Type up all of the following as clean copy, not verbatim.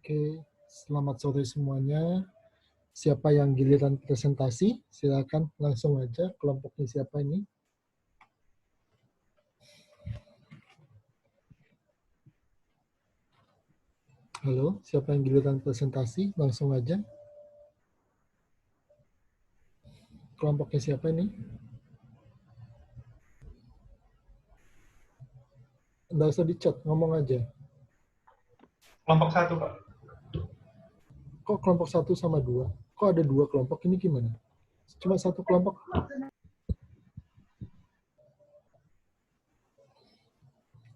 Oke, selamat sore semuanya. Siapa yang giliran presentasi, silakan langsung aja. Kelompoknya siapa ini? Halo, siapa yang giliran presentasi? Langsung aja. Kelompoknya siapa ini? Nggak usah di-chat, ngomong aja. Kelompok 1, Pak. Kok kelompok 1 sama 2? Kok ada 2 kelompok? Ini gimana? Cuma satu kelompok?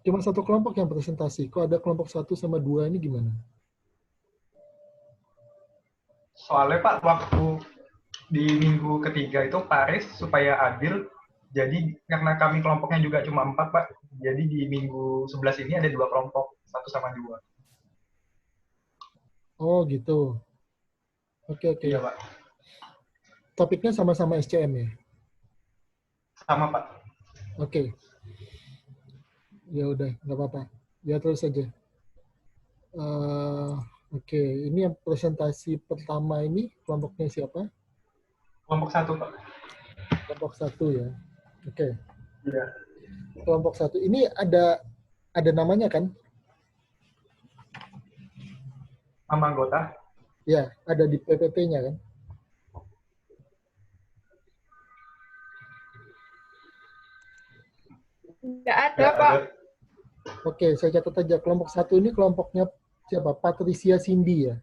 Cuma satu kelompok yang presentasi. Kok ada kelompok 1 sama 2 ini gimana? Soalnya Pak, waktu di minggu ketiga itu Paris supaya adil, jadi karena kami kelompoknya juga cuma 4, Pak, jadi di minggu 11 ini ada 2 kelompok, 1 sama 2. Oh gitu. Oke. Iya, Pak. Topiknya sama-sama SCM ya? Sama, Pak. Oke. Ya udah, nggak apa-apa. Ya terus aja. Oke, ini yang presentasi pertama ini kelompoknya siapa? Kelompok 1, Pak. Kelompok 1 ya. Oke. Iya. Kelompok 1 ini ada namanya kan? Nama anggota. Ya, ada di PPT-nya kan? Nggak ada, Nggak Pak. ada. Oke, saya catat aja. Kelompok 1 ini kelompoknya siapa? Patricia Cindy ya.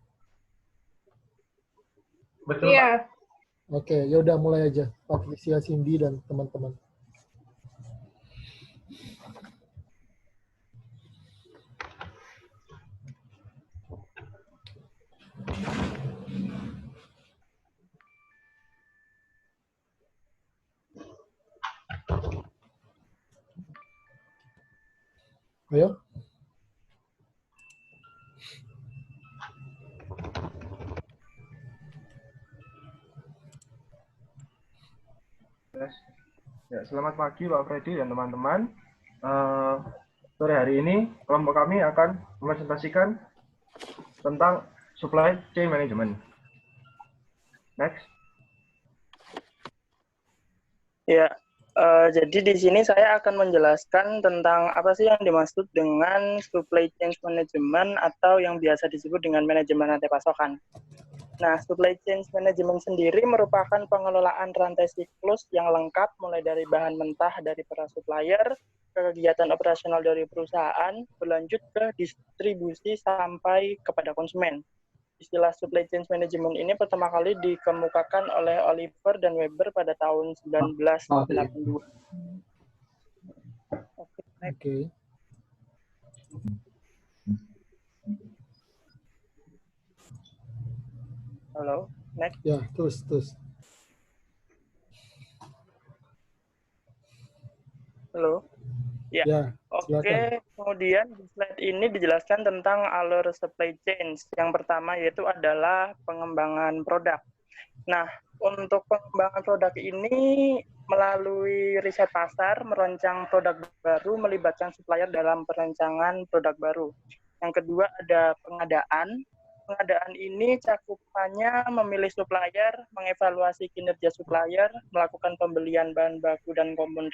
Betul, Iya. Pak. Oke, ya udah mulai aja. Patricia Cindy dan teman-teman. Ayo. Ya, selamat pagi Pak Freddy dan teman-teman. Sore hari ini kelompok kami akan mempresentasikan tentang supply chain management. Next. Ya, jadi di sini saya akan menjelaskan tentang apa sih yang dimaksud dengan supply chain management atau yang biasa disebut dengan manajemen rantai pasokan. Nah, supply chain management sendiri merupakan pengelolaan rantai siklus yang lengkap mulai dari bahan mentah dari para supplier, ke kegiatan operasional dari perusahaan, berlanjut ke distribusi sampai kepada konsumen. Istilah supply chain management ini pertama kali dikemukakan oleh Oliver dan Weber pada tahun 1982. Oke. Halo, next. Ya, terus. Halo. Ya. Oke, kemudian di slide ini dijelaskan tentang alur supply chain. Yang pertama yaitu adalah pengembangan produk. Nah, untuk pengembangan produk ini melalui riset pasar, merancang produk baru, melibatkan supplier dalam perancangan produk baru. Yang kedua ada pengadaan. Pengadaan ini cakupannya memilih supplier, mengevaluasi kinerja supplier, melakukan pembelian bahan baku dan komponen,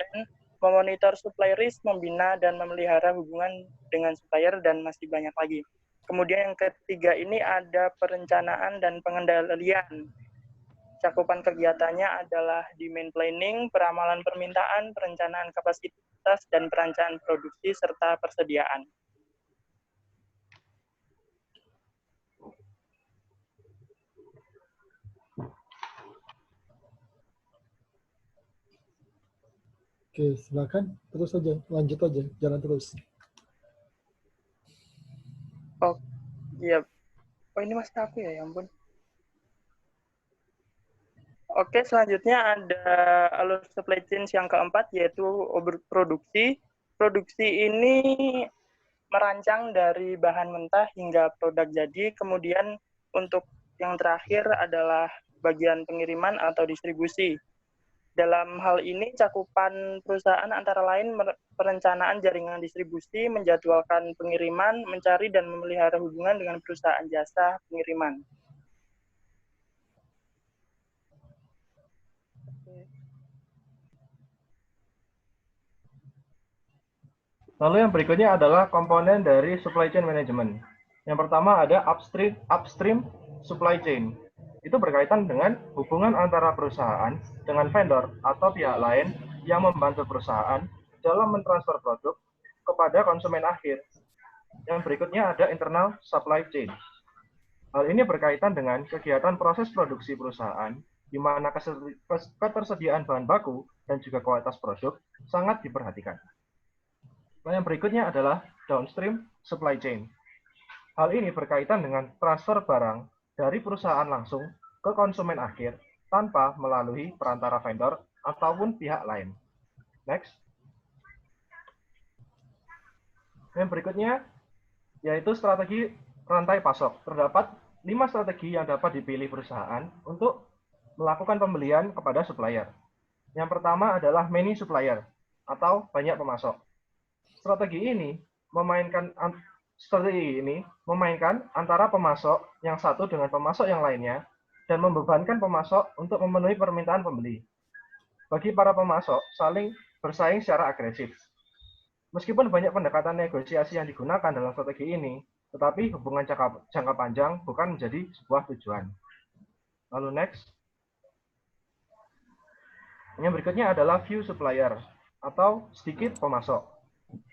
memonitor supply risk, membina dan memelihara hubungan dengan supplier, dan masih banyak lagi. Kemudian yang ketiga ini ada perencanaan dan pengendalian. Cakupan kegiatannya adalah demand planning, peramalan permintaan, perencanaan kapasitas, dan perencanaan produksi, serta persediaan. Oke, silakan. Terus aja, lanjut aja, jalan terus. Oh, iya. Oh, ini masih aku ya ampun. Oke, selanjutnya ada alur supply chain yang keempat, yaitu produksi. Produksi ini merancang dari bahan mentah hingga produk jadi, kemudian untuk yang terakhir adalah bagian pengiriman atau distribusi. Dalam hal ini, cakupan perusahaan antara lain perencanaan jaringan distribusi, menjadwalkan pengiriman, mencari dan memelihara hubungan dengan perusahaan jasa pengiriman. Lalu yang berikutnya adalah komponen dari supply chain management. Yang pertama ada upstream supply chain. Itu berkaitan dengan hubungan antara perusahaan dengan vendor atau pihak lain yang membantu perusahaan dalam mentransfer produk kepada konsumen akhir. Yang berikutnya ada internal supply chain. Hal ini berkaitan dengan kegiatan proses produksi perusahaan, di mana ketersediaan bahan baku dan juga kualitas produk sangat diperhatikan. Yang berikutnya adalah downstream supply chain. Hal ini berkaitan dengan transfer barang dari perusahaan langsung ke konsumen akhir tanpa melalui perantara vendor ataupun pihak lain. Next. Yang berikutnya yaitu strategi rantai pasok. Terdapat 5 strategi yang dapat dipilih perusahaan untuk melakukan pembelian kepada supplier. Yang pertama adalah many supplier atau banyak pemasok. Strategi ini memainkan antara pemasok yang satu dengan pemasok yang lainnya dan membebankan pemasok untuk memenuhi permintaan pembeli. Bagi para pemasok, saling bersaing secara agresif. Meskipun banyak pendekatan negosiasi yang digunakan dalam strategi ini, tetapi hubungan jangka panjang bukan menjadi sebuah tujuan. Lalu next. Yang berikutnya adalah few supplier atau sedikit pemasok.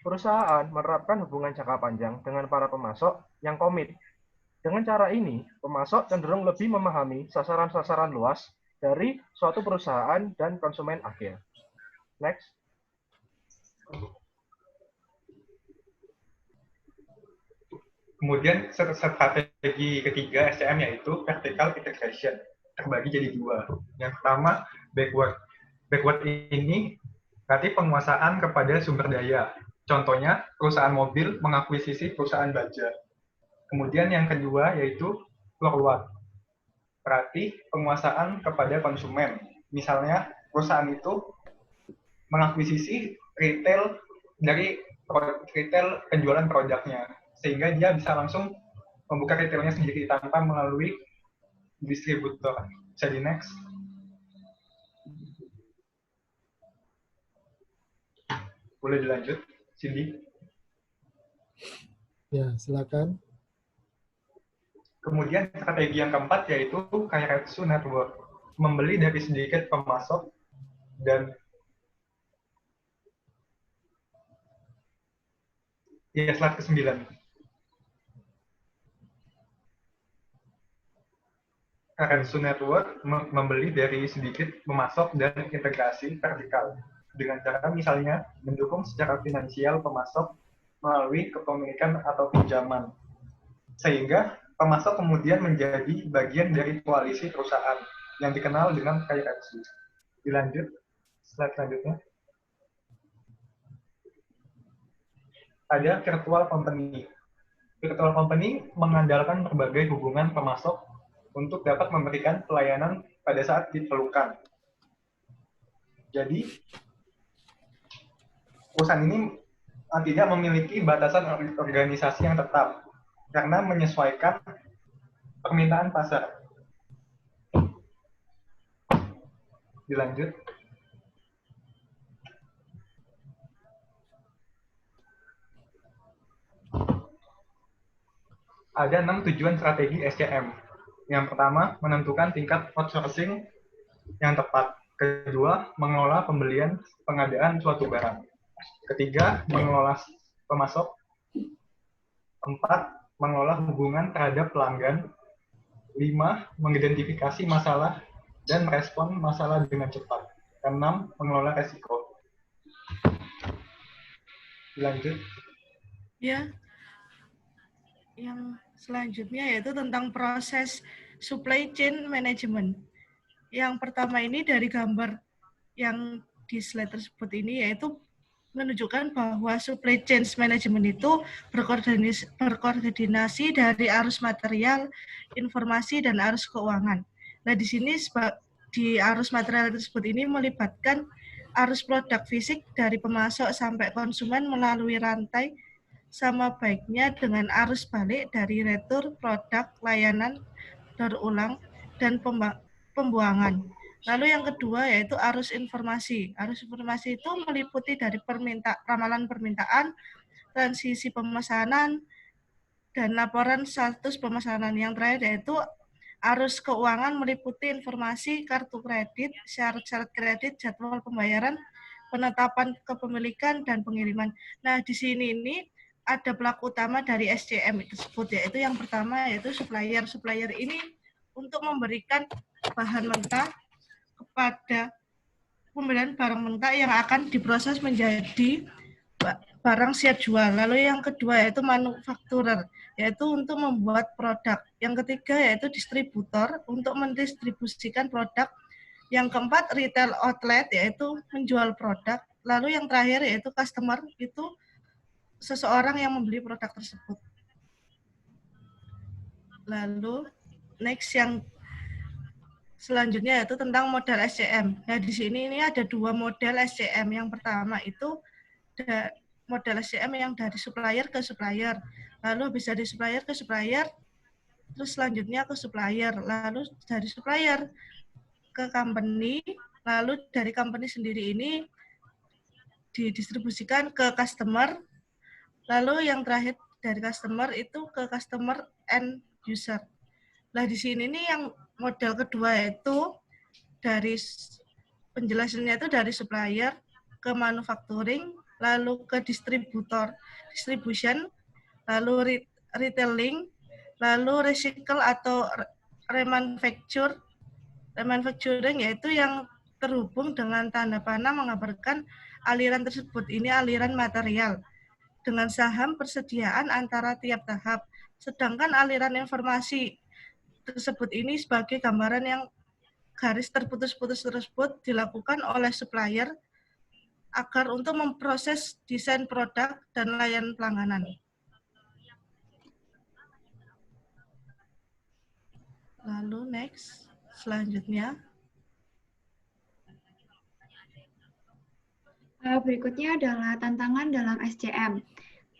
Perusahaan menerapkan hubungan jangka panjang dengan para pemasok yang komit. Dengan cara ini, pemasok cenderung lebih memahami sasaran-sasaran luas dari suatu perusahaan dan konsumen akhir. Next. Kemudian strategi ketiga SCM yaitu vertical integration, terbagi jadi 2. Yang pertama, backward. Backward ini berarti penguasaan kepada sumber daya. Contohnya, perusahaan mobil mengakuisisi perusahaan baja. Kemudian yang kedua yaitu forward. Berarti penguasaan kepada konsumen. Misalnya, perusahaan itu mengakuisisi retail dari retail penjualan produknya, sehingga dia bisa langsung membuka retailnya sendiri tanpa melalui distributor. Bisa di next. Boleh dilanjut, Cindy? Ya, silakan. Kemudian strategi yang keempat yaitu Kairetsu Network, membeli dari sedikit pemasok dan slide ke-9. Kairetsu Network membeli dari sedikit pemasok dan integrasi vertikal dengan cara misalnya mendukung secara finansial pemasok melalui kepemilikan atau pinjaman, sehingga pemasok kemudian menjadi bagian dari koalisi perusahaan yang dikenal dengan Kairetsu. Dilanjut, slide selanjutnya. Ada virtual company. Virtual company mengandalkan berbagai hubungan pemasok untuk dapat memberikan pelayanan pada saat diperlukan. Jadi, perusahaan ini tidak memiliki batasan organisasi yang tetap karena menyesuaikan permintaan pasar. Dilanjut. Ada 6 tujuan strategi SCM. Yang pertama, menentukan tingkat outsourcing yang tepat. Kedua, mengelola pembelian pengadaan suatu barang. Ketiga, mengelola pemasok. 4, mengelola hubungan terhadap pelanggan. 5, mengidentifikasi masalah dan merespon masalah dengan cepat. 6, mengelola resiko. Lanjut. Ya, yang selanjutnya yaitu tentang proses supply chain management. Yang pertama ini dari gambar yang di slide tersebut ini yaitu menunjukkan bahwa supply chain management itu berkoordinasi dari arus material, informasi, dan arus keuangan. Nah, di sini di arus material tersebut ini melibatkan arus produk fisik dari pemasok sampai konsumen melalui rantai, sama baiknya dengan arus balik dari retur, produk, layanan, daur ulang, dan pembuangan. Lalu yang kedua yaitu arus informasi. Arus informasi itu meliputi dari ramalan permintaan, transisi pemesanan, dan laporan status pemesanan. Yang terakhir yaitu arus keuangan meliputi informasi kartu kredit, syarat-syarat kredit, jadwal pembayaran, penetapan kepemilikan, dan pengiriman. Nah, di sini ini ada pelaku utama dari SCM tersebut, yaitu yang pertama yaitu supplier. Supplier ini untuk memberikan bahan mentah kepada pembelian barang mentah yang akan diproses menjadi barang siap jual. Lalu yang kedua yaitu manufakturer, yaitu untuk membuat produk. Yang ketiga yaitu distributor untuk mendistribusikan produk. Yang keempat retail outlet, yaitu menjual produk. Lalu yang terakhir yaitu customer, itu seseorang yang membeli produk tersebut. Lalu next yang selanjutnya yaitu tentang model SCM. Nah, di sini ini ada dua model SCM. Yang pertama itu model SCM yang dari supplier ke supplier. Lalu bisa dari supplier ke supplier, terus selanjutnya ke supplier. Lalu dari supplier ke company, lalu dari company sendiri ini didistribusikan ke customer. Lalu yang terakhir dari customer itu ke customer end user. Nah, di sini nih yang model kedua yaitu dari penjelasannya itu dari supplier ke manufacturing, lalu ke distributor, distribution, lalu retailing, lalu recycle atau remanufacturing, yaitu yang terhubung dengan tanda panah mengabarkan aliran tersebut. Ini aliran material dengan saham persediaan antara tiap tahap. Sedangkan aliran informasi tersebut ini sebagai gambaran yang garis terputus-putus tersebut dilakukan oleh supplier agar untuk memproses desain produk dan layanan pelangganan. Lalu next, selanjutnya. Berikutnya adalah tantangan dalam SCM.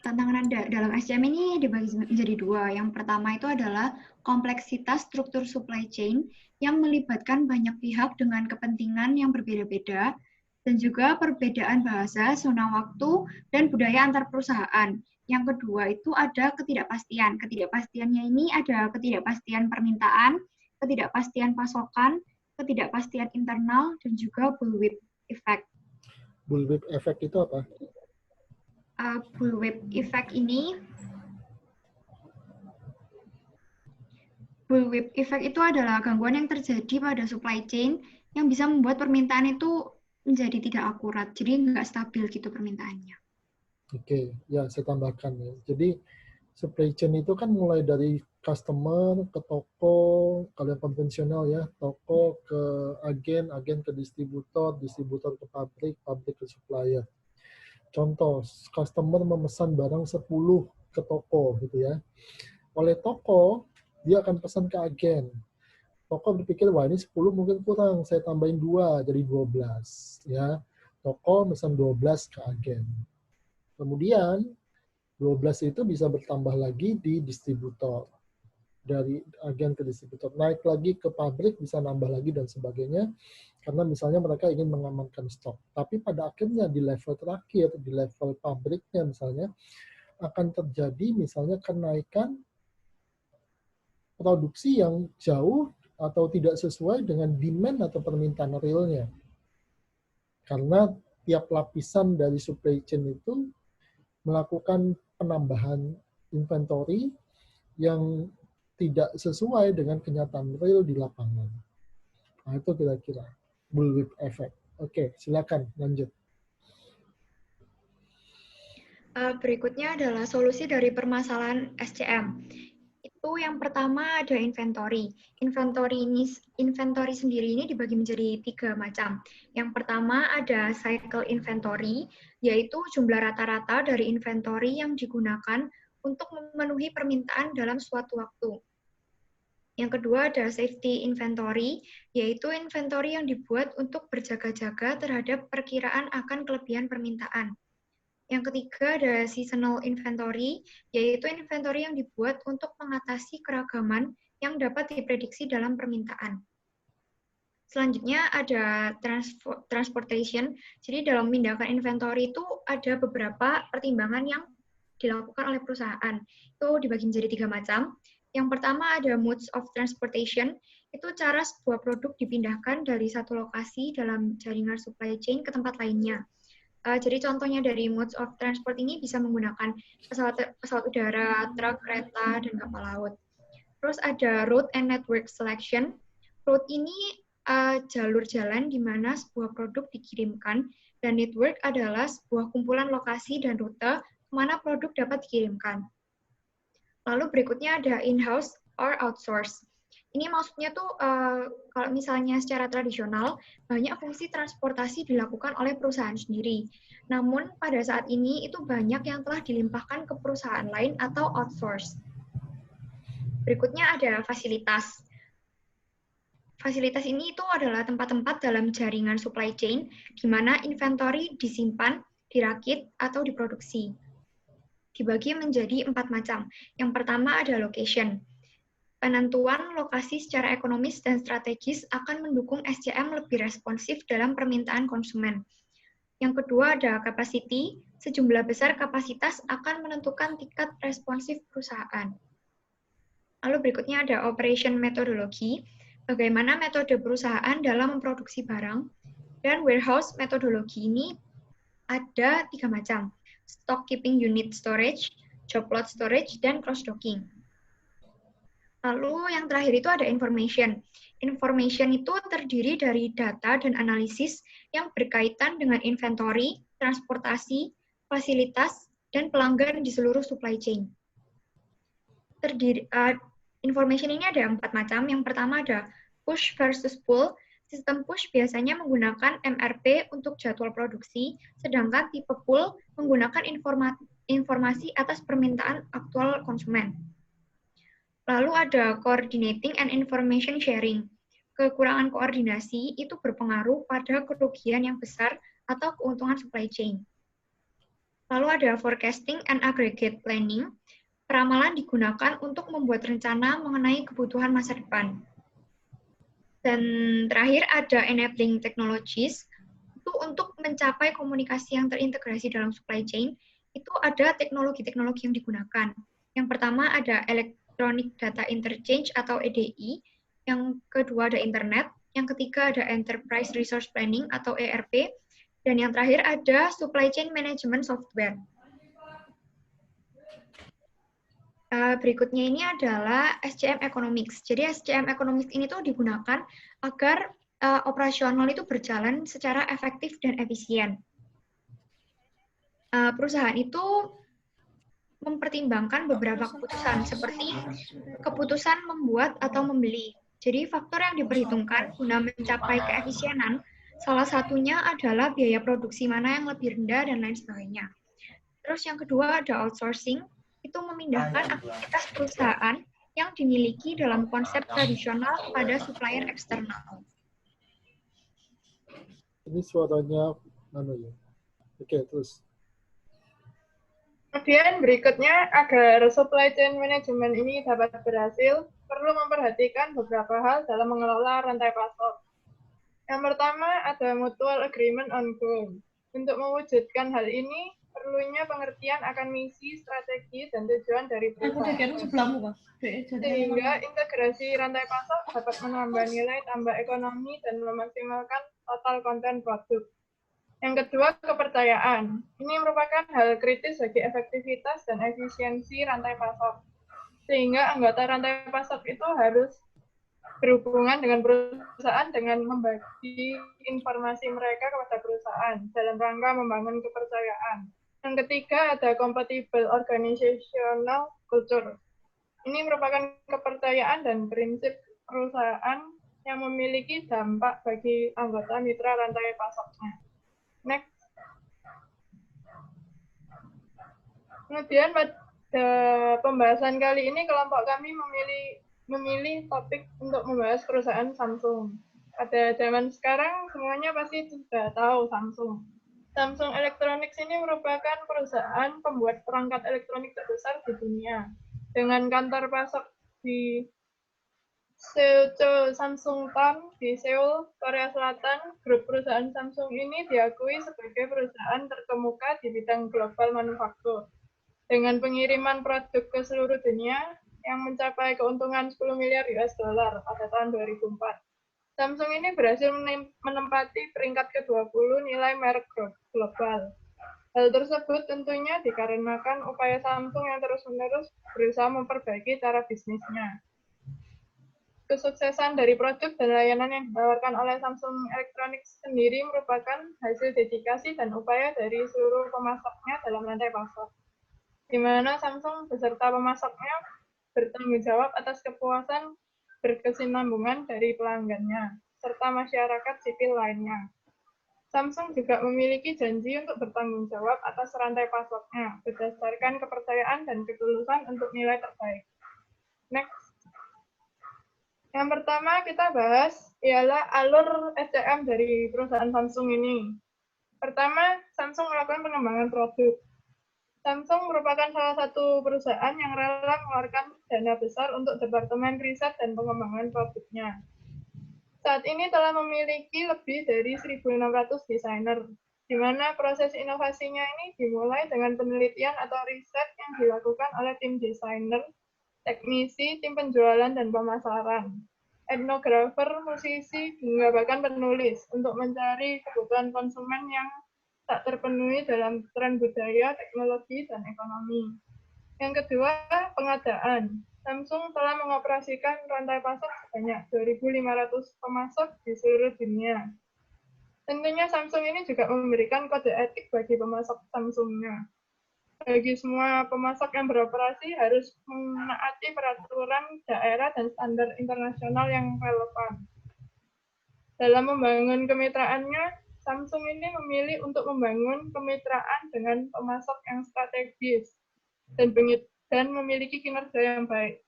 Tantangan dalam SCM ini dibagi menjadi dua. Yang pertama itu adalah kompleksitas struktur supply chain yang melibatkan banyak pihak dengan kepentingan yang berbeda-beda, dan juga perbedaan bahasa, zona waktu, dan budaya antar perusahaan. Yang kedua itu ada ketidakpastian. Ketidakpastiannya ini ada ketidakpastian permintaan, ketidakpastian pasokan, ketidakpastian internal, dan juga bullwhip effect. Bullwhip effect itu apa? Bullwhip effect itu adalah gangguan yang terjadi pada supply chain yang bisa membuat permintaan itu menjadi tidak akurat, jadi nggak stabil gitu permintaannya. Oke, ya saya tambahkan ya. Jadi supply chain itu kan mulai dari customer ke toko, kalau yang konvensional ya, toko ke agen, agen ke distributor, distributor ke pabrik, pabrik ke supplier. Contoh, customer memesan barang 10 ke toko gitu ya. Oleh toko, dia akan pesan ke agen. Toko berpikir, wah ini 10 mungkin kurang, saya tambahin 2, jadi 12. Ya. Toko pesan 12 ke agen. Kemudian, 12 itu bisa bertambah lagi di distributor. Dari agen ke distributor. Naik lagi ke pabrik, bisa nambah lagi dan sebagainya. Karena misalnya mereka ingin mengamankan stok. Tapi pada akhirnya di level terakhir, di level pabriknya misalnya, akan terjadi misalnya kenaikan produksi yang jauh atau tidak sesuai dengan demand atau permintaan realnya. Karena tiap lapisan dari supply chain itu melakukan penambahan inventory yang tidak sesuai dengan kenyataan real di lapangan. Nah, itu kira-kira bullwhip effect. Oke, silakan lanjut. Berikutnya adalah solusi dari permasalahan SCM. Itu yang pertama ada inventory. Inventory sendiri ini dibagi menjadi 3 macam. Yang pertama ada cycle inventory, yaitu jumlah rata-rata dari inventory yang digunakan untuk memenuhi permintaan dalam suatu waktu. Yang kedua ada safety inventory, yaitu inventory yang dibuat untuk berjaga-jaga terhadap perkiraan akan kelebihan permintaan. Yang ketiga ada seasonal inventory, yaitu inventory yang dibuat untuk mengatasi keragaman yang dapat diprediksi dalam permintaan. Selanjutnya ada transportation. Jadi dalam memindahkan inventory itu ada beberapa pertimbangan yang dilakukan oleh perusahaan. Itu dibagi menjadi 3 macam. Yang pertama ada modes of transportation. Itu cara sebuah produk dipindahkan dari satu lokasi dalam jaringan supply chain ke tempat lainnya. Jadi contohnya dari modes of transport ini bisa menggunakan pesawat udara, truk, kereta, dan kapal laut. Terus ada route and network selection. Route ini jalur jalan di mana sebuah produk dikirimkan, dan network adalah sebuah kumpulan lokasi dan rute kemana produk dapat dikirimkan. Lalu berikutnya ada in-house or outsource. Ini maksudnya tuh kalau misalnya secara tradisional, banyak fungsi transportasi dilakukan oleh perusahaan sendiri. Namun pada saat ini itu banyak yang telah dilimpahkan ke perusahaan lain atau outsource. Berikutnya ada fasilitas. Fasilitas ini itu adalah tempat-tempat dalam jaringan supply chain di mana inventory disimpan, dirakit, atau diproduksi. Dibagi menjadi 4 macam. Yang pertama ada location. Penentuan lokasi secara ekonomis dan strategis akan mendukung SCM lebih responsif dalam permintaan konsumen. Yang kedua ada capacity. Sejumlah besar kapasitas akan menentukan tingkat responsif perusahaan. Lalu berikutnya ada operation methodology. Bagaimana metode perusahaan dalam memproduksi barang, dan warehouse metodologi ini ada 3 macam, stock keeping unit storage, job lot storage, dan cross-docking. Lalu yang terakhir itu ada information. Information itu terdiri dari data dan analisis yang berkaitan dengan inventory, transportasi, fasilitas, dan pelanggan di seluruh supply chain. Information ini ada 4 macam. Yang pertama ada push versus pull. Sistem push biasanya menggunakan MRP untuk jadwal produksi, sedangkan tipe pull menggunakan informasi atas permintaan aktual konsumen. Lalu ada coordinating and information sharing. Kekurangan koordinasi itu berpengaruh pada kerugian yang besar atau keuntungan supply chain. Lalu ada forecasting and aggregate planning. Peramalan digunakan untuk membuat rencana mengenai kebutuhan masa depan. Dan terakhir ada enabling technologies. Itu untuk mencapai komunikasi yang terintegrasi dalam supply chain, itu ada teknologi-teknologi yang digunakan. Yang pertama ada Electronic Data Interchange atau EDI. Yang kedua ada internet. Yang ketiga ada Enterprise Resource Planning atau ERP. Dan yang terakhir ada Supply Chain Management Software. Berikutnya ini adalah SCM Economics. Jadi SCM Economics ini tuh digunakan agar operasional itu berjalan secara efektif dan efisien. Perusahaan itu mempertimbangkan beberapa keputusan seperti keputusan membuat atau membeli. Jadi faktor yang diperhitungkan guna mencapai keefisienan salah satunya adalah biaya produksi mana yang lebih rendah dan lain sebagainya. Terus yang kedua ada outsourcing. Itu memindahkan aktivitas perusahaan yang dimiliki dalam konsep tradisional kepada supplier eksternal. Ini suaranya ya. Oke, terus. Kemudian berikutnya, agar supply chain management ini dapat berhasil, perlu memperhatikan beberapa hal dalam mengelola rantai pasok. Yang pertama, ada mutual agreement on goal. Untuk mewujudkan hal ini, perlunya pengertian akan misi, strategi, dan tujuan dari perusahaan. Sehingga integrasi rantai pasok dapat menambah nilai tambah ekonomi dan memaksimalkan total konten produk. Yang kedua, kepercayaan. Ini merupakan hal kritis bagi efektivitas dan efisiensi rantai pasok. Sehingga anggota rantai pasok itu harus berhubungan dengan perusahaan dengan membagi informasi mereka kepada perusahaan dalam rangka membangun kepercayaan. Yang ketiga ada compatible organizational culture. Ini merupakan kepercayaan dan prinsip perusahaan yang memiliki dampak bagi anggota mitra rantai pasoknya. Next. Kemudian pada pembahasan kali ini kelompok kami memilih memilih topik untuk membahas perusahaan Samsung. Pada zaman sekarang, semuanya pasti sudah tahu Samsung. Samsung Electronics ini merupakan perusahaan pembuat perangkat elektronik terbesar di dunia. Dengan kantor pasok di Seoul Samsung Tan di Seoul, Korea Selatan, grup perusahaan Samsung ini diakui sebagai perusahaan terkemuka di bidang global manufaktur. Dengan pengiriman produk ke seluruh dunia yang mencapai keuntungan 10 miliar US dollar pada tahun 2004. Samsung ini berhasil menempati peringkat ke-20 nilai merek global. Hal tersebut tentunya dikarenakan upaya Samsung yang terus-menerus berusaha memperbaiki cara bisnisnya. Kesuksesan dari produk dan layanan yang ditawarkan oleh Samsung Electronics sendiri merupakan hasil dedikasi dan upaya dari seluruh pemasoknya dalam rantai pasok, di mana Samsung beserta pemasoknya bertanggung jawab atas kepuasan berkesinambungan dari pelanggannya, serta masyarakat sipil lainnya. Samsung juga memiliki janji untuk bertanggung jawab atas rantai pasoknya, berdasarkan kepercayaan dan ketulusan untuk nilai terbaik. Next. Yang pertama kita bahas ialah alur SCM dari perusahaan Samsung ini. Pertama, Samsung melakukan pengembangan produk. Samsung merupakan salah satu perusahaan yang rela mengeluarkan dana besar untuk Departemen Riset dan Pengembangan produknya. Saat ini telah memiliki lebih dari 1.600 desainer, di mana proses inovasinya ini dimulai dengan penelitian atau riset yang dilakukan oleh tim desainer, teknisi, tim penjualan, dan pemasaran, etnografer, musisi, hingga bahkan penulis untuk mencari kebutuhan konsumen yang tak terpenuhi dalam tren budaya, teknologi, dan ekonomi. Yang kedua, pengadaan. Samsung telah mengoperasikan rantai pasok sebanyak 2.500 pemasok di seluruh dunia. Tentunya Samsung ini juga memberikan kode etik bagi pemasok Samsungnya. Bagi semua pemasok yang beroperasi harus menaati peraturan daerah dan standar internasional yang relevan. Dalam membangun kemitraannya, Samsung ini memilih untuk membangun kemitraan dengan pemasok yang strategis dan memiliki kinerja yang baik,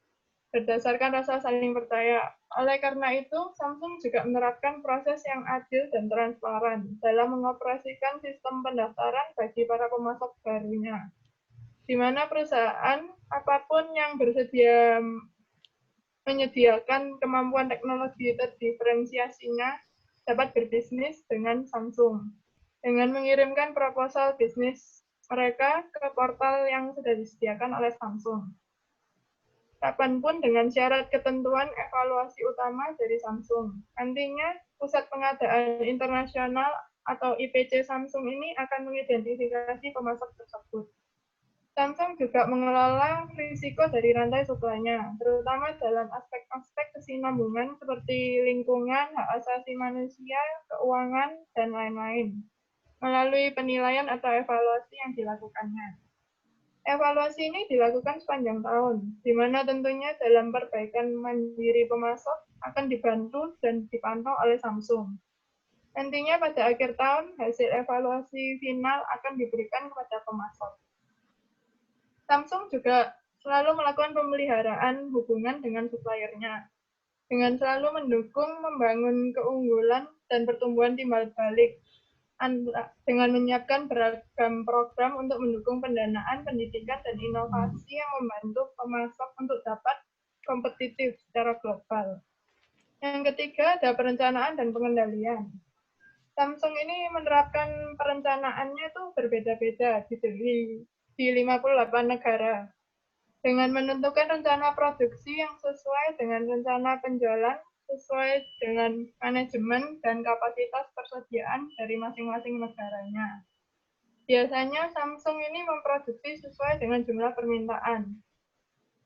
berdasarkan rasa saling percaya. Oleh karena itu, Samsung juga menerapkan proses yang adil dan transparan dalam mengoperasikan sistem pendaftaran bagi para pemasok barunya, di mana perusahaan apapun yang bersedia menyediakan kemampuan teknologi terdiferensiasinya dapat berbisnis dengan Samsung, dengan mengirimkan proposal bisnis mereka ke portal yang sudah disediakan oleh Samsung. Kapanpun dengan syarat ketentuan evaluasi utama dari Samsung. Nantinya, Pusat Pengadaan Internasional atau IPC Samsung ini akan mengidentifikasi pemasok tersebut. Samsung juga mengelola risiko dari rantai supply-nya, terutama dalam aspek-aspek kesinambungan seperti lingkungan, hak asasi manusia, keuangan, dan lain-lain, melalui penilaian atau evaluasi yang dilakukannya. Evaluasi ini dilakukan sepanjang tahun, di mana tentunya dalam perbaikan mandiri pemasok akan dibantu dan dipantau oleh Samsung. Nantinya pada akhir tahun, hasil evaluasi final akan diberikan kepada pemasok. Samsung juga selalu melakukan pemeliharaan hubungan dengan suppliernya, dengan selalu mendukung membangun keunggulan dan pertumbuhan timbal balik, dengan menyiapkan beragam program untuk mendukung pendanaan, pendidikan, dan inovasi yang membantu pemasok untuk dapat kompetitif secara global. Yang ketiga, ada perencanaan dan pengendalian. Samsung ini menerapkan perencanaannya itu berbeda-beda di 58 negara, dengan menentukan rencana produksi yang sesuai dengan rencana penjualan, sesuai dengan manajemen dan kapasitas persediaan dari masing-masing negaranya. Biasanya Samsung ini memproduksi sesuai dengan jumlah permintaan,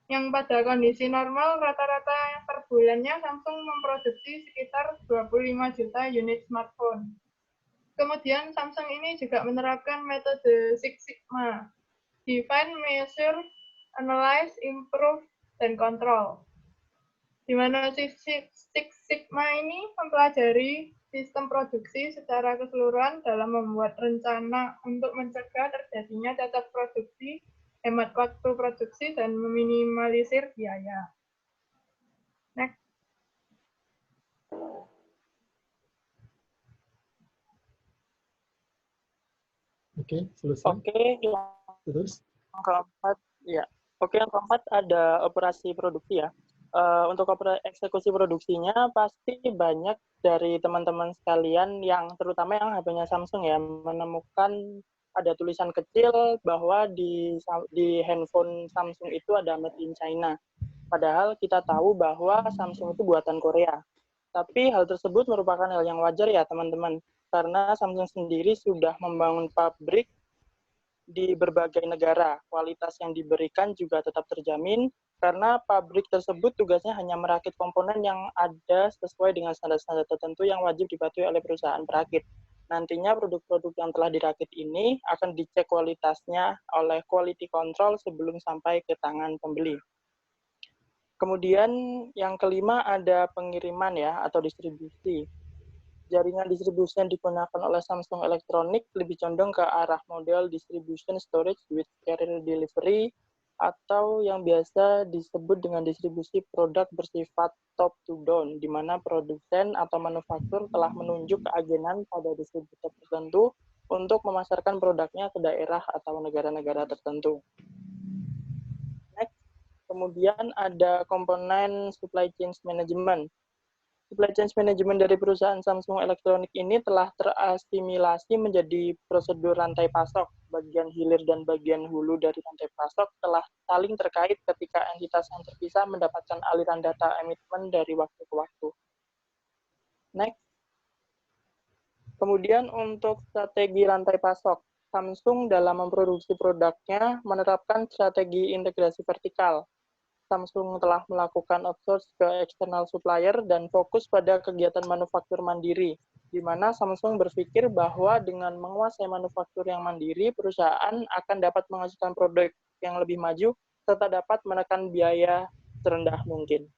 yang pada kondisi normal rata-rata per bulannya Samsung memproduksi sekitar 25 juta unit smartphone. Kemudian Samsung ini juga menerapkan metode Six Sigma, Define, Measure, Analyze, Improve, dan Control. Di mana Six Sigma ini mempelajari sistem produksi secara keseluruhan dalam membuat rencana untuk mencegah terjadinya cacat produksi, hemat waktu produksi, dan meminimalisir biaya. Oke, selesai. Oke, Terus? yang keempat, ya. Oke, yang keempat ada operasi produksi ya. Untuk eksekusi produksinya pasti banyak dari teman-teman sekalian yang terutama yang HP-nya Samsung ya menemukan ada tulisan kecil bahwa di handphone Samsung itu ada made in China. Padahal kita tahu bahwa Samsung itu buatan Korea. Tapi hal tersebut merupakan hal yang wajar ya teman-teman. Karena Samsung sendiri sudah membangun pabrik di berbagai negara. Kualitas yang diberikan juga tetap terjamin karena pabrik tersebut tugasnya hanya merakit komponen yang ada sesuai dengan standar-standar tertentu yang wajib dipatuhi oleh perusahaan perakit. Nantinya produk-produk yang telah dirakit ini akan dicek kualitasnya oleh quality control sebelum sampai ke tangan pembeli. Kemudian yang kelima ada pengiriman ya atau distribusi. Jaringan distribusi yang digunakan oleh Samsung Electronics lebih condong ke arah model distribution storage with carrier delivery atau yang biasa disebut dengan distribusi produk bersifat top to down, di mana produsen atau manufaktur telah menunjuk keagenan pada distributor tertentu untuk memasarkan produknya ke daerah atau negara-negara tertentu. Next, kemudian ada komponen supply chain management. Supply chain management dari perusahaan Samsung Electronics ini telah terasimilasi menjadi prosedur rantai pasok. Bagian hilir dan bagian hulu dari rantai pasok telah saling terkait ketika entitas yang terpisah mendapatkan aliran data emitmen dari waktu ke waktu. Next. Kemudian untuk strategi rantai pasok, Samsung dalam memproduksi produknya menerapkan strategi integrasi vertikal. Samsung telah melakukan outsource ke external supplier dan fokus pada kegiatan manufaktur mandiri, di mana Samsung berpikir bahwa dengan menguasai manufaktur yang mandiri, perusahaan akan dapat menghasilkan produk yang lebih maju serta dapat menekan biaya serendah mungkin.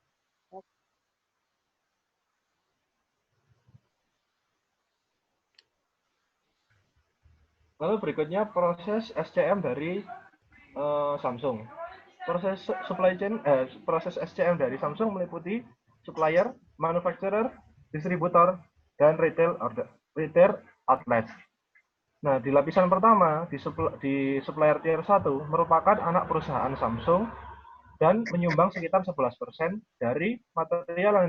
Lalu berikutnya proses SCM dari Samsung. Proses SCM dari Samsung meliputi supplier, manufacturer, distributor, dan retail outlets. Nah, di lapisan pertama, di supplier tier 1 merupakan anak perusahaan Samsung dan menyumbang sekitar 11% dari material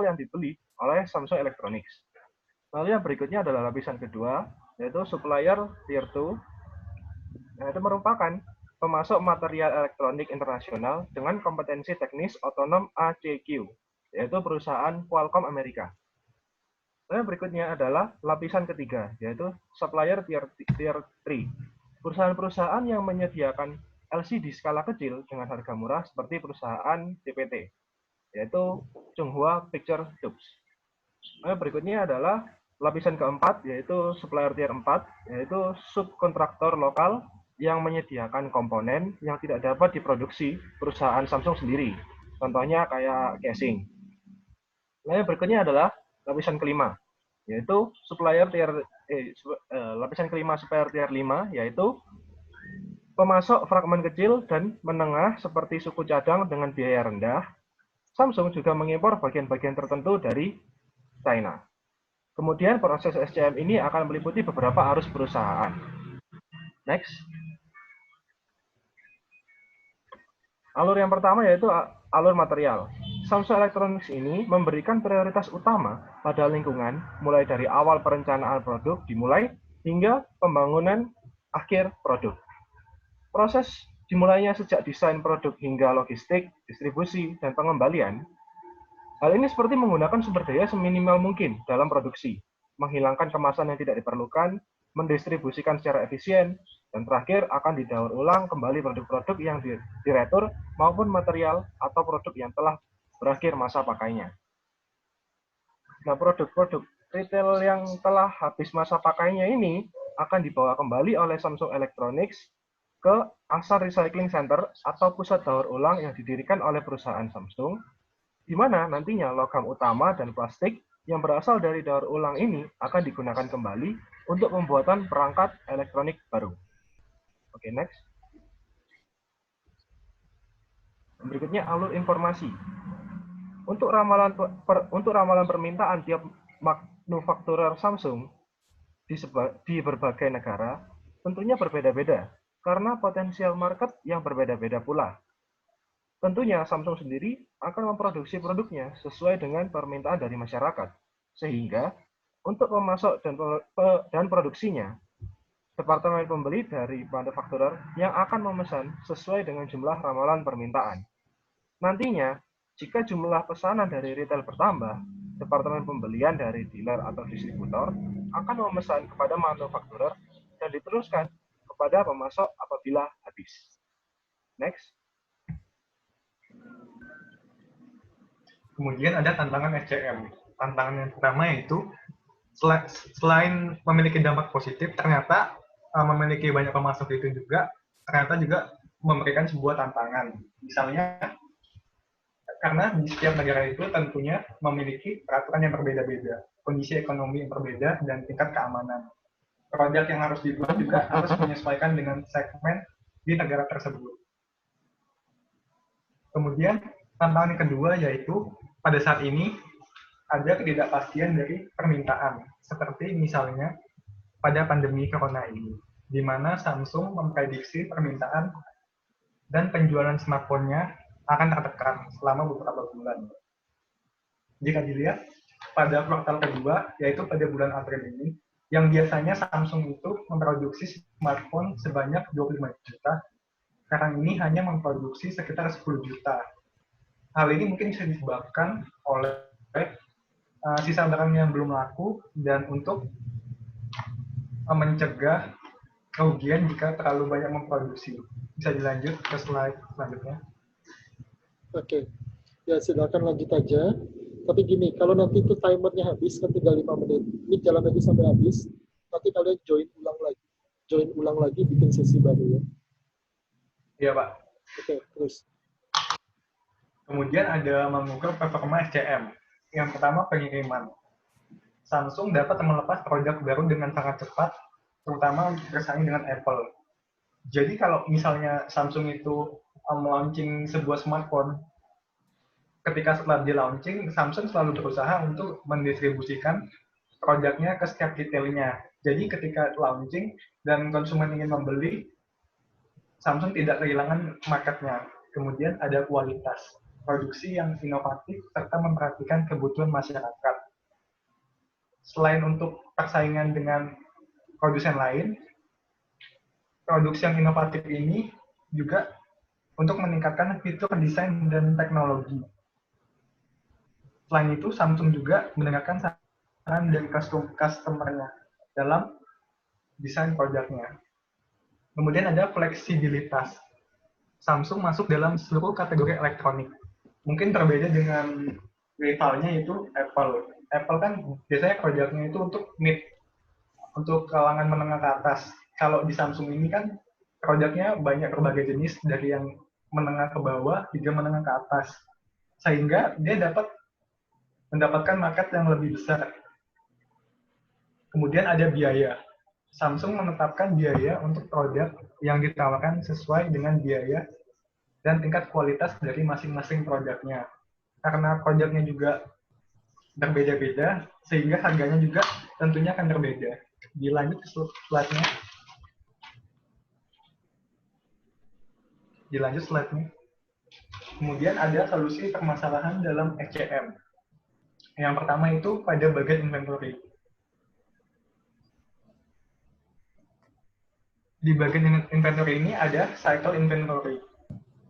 yang dibeli oleh Samsung Electronics. Lalu yang berikutnya adalah lapisan kedua, yaitu supplier tier 2. Nah, itu merupakan pemasok material elektronik internasional dengan kompetensi teknis otonom ACQ, yaitu perusahaan Qualcomm Amerika. Lalu berikutnya adalah lapisan ketiga, yaitu supplier tier 3. Perusahaan-perusahaan yang menyediakan LCD skala kecil dengan harga murah seperti perusahaan CPT, yaitu Chunghwa Picture Tubes. Lalu berikutnya adalah lapisan keempat, yaitu supplier tier 4, yaitu subkontraktor lokal yang menyediakan komponen yang tidak dapat diproduksi perusahaan Samsung sendiri. Contohnya kayak casing. Lalu berikutnya adalah lapisan kelima, yaitu lapisan kelima supplier tier 5, yaitu pemasok fragmen kecil dan menengah seperti suku cadang dengan biaya rendah. Samsung juga mengimpor bagian-bagian tertentu dari China. Kemudian proses SCM ini akan meliputi beberapa arus perusahaan. Next. Alur yang pertama yaitu alur material. Samsung Electronics ini memberikan prioritas utama pada lingkungan, mulai dari awal perencanaan produk dimulai hingga pembangunan akhir produk. Proses dimulainya sejak desain produk hingga logistik, distribusi, dan pengembalian. Hal ini seperti menggunakan sumber daya seminimal mungkin dalam produksi, menghilangkan kemasan yang tidak diperlukan, mendistribusikan secara efisien, dan terakhir akan didaur ulang kembali produk-produk yang diretur maupun material atau produk yang telah berakhir masa pakainya. Nah, produk-produk retail yang telah habis masa pakainya ini akan dibawa kembali oleh Samsung Electronics ke Asar Recycling Center atau pusat daur ulang yang didirikan oleh perusahaan Samsung, di mana nantinya logam utama dan plastik yang berasal dari daur ulang ini akan digunakan kembali untuk pembuatan perangkat elektronik baru. Oke, next. Berikutnya alur informasi. Untuk ramalan permintaan tiap manufakturer Samsung, di berbagai negara tentunya berbeda-beda karena potensial market yang berbeda-beda pula. Tentunya Samsung sendiri akan memproduksi produknya sesuai dengan permintaan dari masyarakat, sehingga untuk pemasok dan produksinya, departemen pembeli dari manufakturer yang akan memesan sesuai dengan jumlah ramalan permintaan. Nantinya, jika jumlah pesanan dari retail bertambah, departemen pembelian dari dealer atau distributor akan memesan kepada manufakturer dan diteruskan kepada pemasok apabila habis. Next. Kemudian ada tantangan SCM. Tantangan yang pertama yaitu selain memiliki dampak positif, ternyata memiliki banyak pemasok itu juga ternyata juga memberikan sebuah tantangan. Misalnya, karena di setiap negara itu tentunya memiliki peraturan yang berbeda-beda, kondisi ekonomi yang berbeda, dan tingkat keamanan. Produk yang harus dibuat juga harus menyesuaikan dengan segmen di negara tersebut. Kemudian, tantangan yang kedua yaitu pada saat ini ada ketidakpastian dari permintaan, seperti misalnya pada pandemi corona ini, di mana Samsung memprediksi permintaan dan penjualan smartphone-nya akan tertekan selama beberapa bulan. Jika dilihat pada kuartal kedua, yaitu pada bulan April ini, yang biasanya Samsung itu memproduksi smartphone sebanyak 25 juta, sekarang ini hanya memproduksi sekitar 10 juta. Hal ini mungkin bisa disebabkan oleh sisa barang yang belum laku dan untuk mencegah kerugian jika terlalu banyak memproduksi. Bisa dilanjut ke slide selanjutnya. Oke, ya silakan lanjut aja. Tapi gini, kalau nanti itu timernya habis, kan tinggal 5 menit. Ini jalan aja sampai habis, nanti kalian join ulang lagi, bikin sesi baru ya. Iya, Pak. Oke, terus. Kemudian ada mengukur performa SCM. Yang pertama, pengiriman. Samsung dapat melepas produk baru dengan sangat cepat, terutama untuk bersaing dengan Apple. Jadi kalau misalnya Samsung itu launching sebuah smartphone, ketika setelah di launching, Samsung selalu berusaha untuk mendistribusikan produknya ke setiap retailnya. Jadi ketika launching dan konsumen ingin membeli, Samsung tidak kehilangan marketnya. Kemudian ada kualitas, produksi yang inovatif serta memperhatikan kebutuhan masyarakat. Selain untuk persaingan dengan produsen lain, produksi yang inovatif ini juga untuk meningkatkan fitur desain dan teknologi. Selain itu, Samsung juga mendengarkan saran dari customer-nya dalam desain produknya. Kemudian ada fleksibilitas. Samsung masuk dalam seluruh kategori elektronik. Mungkin berbeda dengan rivalnya itu Apple. Apple kan biasanya produknya itu untuk mid, untuk kalangan menengah ke atas. Kalau di Samsung ini kan produknya banyak berbagai jenis, dari yang menengah ke bawah hingga menengah ke atas. Sehingga dia dapat mendapatkan market yang lebih besar. Kemudian ada biaya. Samsung menetapkan biaya untuk produk yang ditawarkan sesuai dengan biaya dan tingkat kualitas dari masing-masing produknya. Karena produknya juga berbeda-beda, sehingga harganya juga tentunya akan berbeda. Dilanjut ke slide-nya. Dilanjut slide-nya. Kemudian ada solusi permasalahan dalam SCM. Yang pertama itu pada bagian inventory. Di bagian inventory ini ada cycle inventory.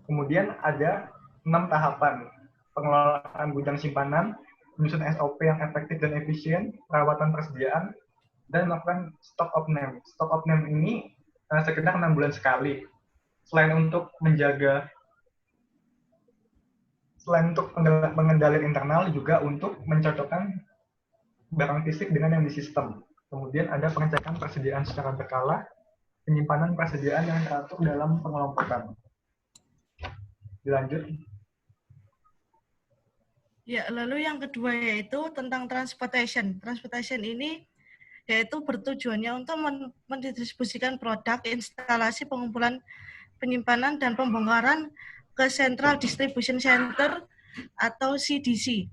Kemudian ada 6 tahapan. Pengelolaan gudang simpanan, menyusun SOP yang efektif dan efisien, perawatan persediaan, dan melakukan stock of name. Stock of name ini sekitar 6 bulan sekali. Selain untuk pengendalian internal, juga untuk mencocokkan barang fisik dengan yang di sistem. Kemudian ada pengecekan persediaan secara berkala, penyimpanan persediaan yang teratur dalam pengelompokan. Dilanjut. Ya, lalu yang kedua yaitu tentang transportation. Transportation ini yaitu bertujuannya untuk mendistribusikan produk, instalasi, pengumpulan, penyimpanan, dan pembongkaran ke Central Distribution Center atau CDC.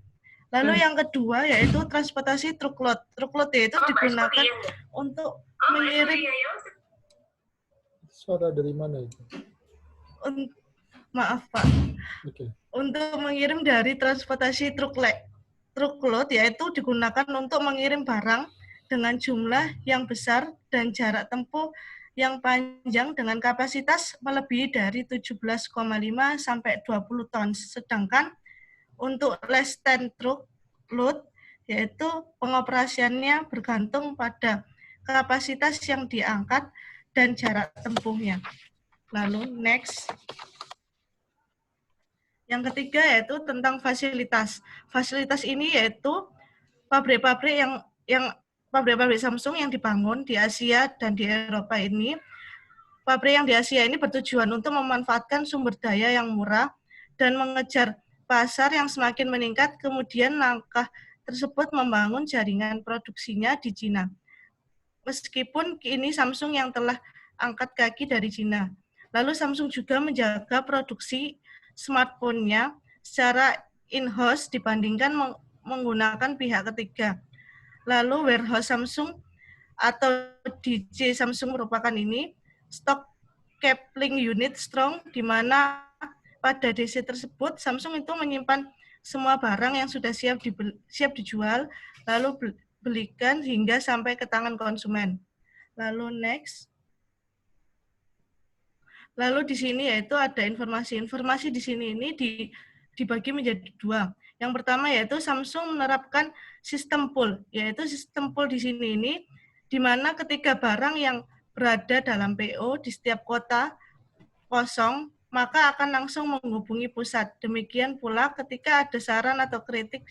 Lalu yang kedua yaitu transportasi truk load. Truk load yaitu digunakan untuk mengirim. Suara dari mana itu? Maaf Pak. Oke. Untuk mengirim dari transportasi truk load yaitu digunakan untuk mengirim barang dengan jumlah yang besar dan jarak tempuh yang panjang dengan kapasitas melebihi dari 17,5 sampai 20 ton. Sedangkan untuk less than truck load yaitu pengoperasiannya bergantung pada kapasitas yang diangkat dan jarak tempuhnya. Lalu next. Yang ketiga yaitu tentang fasilitas. Fasilitas ini yaitu pabrik-pabrik pabrik Samsung yang dibangun di Asia dan di Eropa ini. Pabrik yang di Asia ini bertujuan untuk memanfaatkan sumber daya yang murah dan mengejar pasar yang semakin meningkat, kemudian langkah tersebut membangun jaringan produksinya di Cina. Meskipun kini Samsung yang telah angkat kaki dari Cina. Lalu Samsung juga menjaga produksi smartphone-nya secara in-house dibandingkan menggunakan pihak ketiga. Lalu warehouse Samsung atau DJ Samsung merupakan ini stock coupling unit strong, di mana pada DC tersebut Samsung itu menyimpan semua barang yang sudah siap dijual, lalu belikan hingga sampai ke tangan konsumen. Lalu next. Lalu di sini yaitu ada informasi. Informasi di sini ini dibagi menjadi dua. Yang pertama yaitu Samsung menerapkan sistem pool, yaitu sistem pool di sini ini di mana ketika barang yang berada dalam PO di setiap kota kosong, maka akan langsung menghubungi pusat. Demikian pula ketika ada saran atau kritik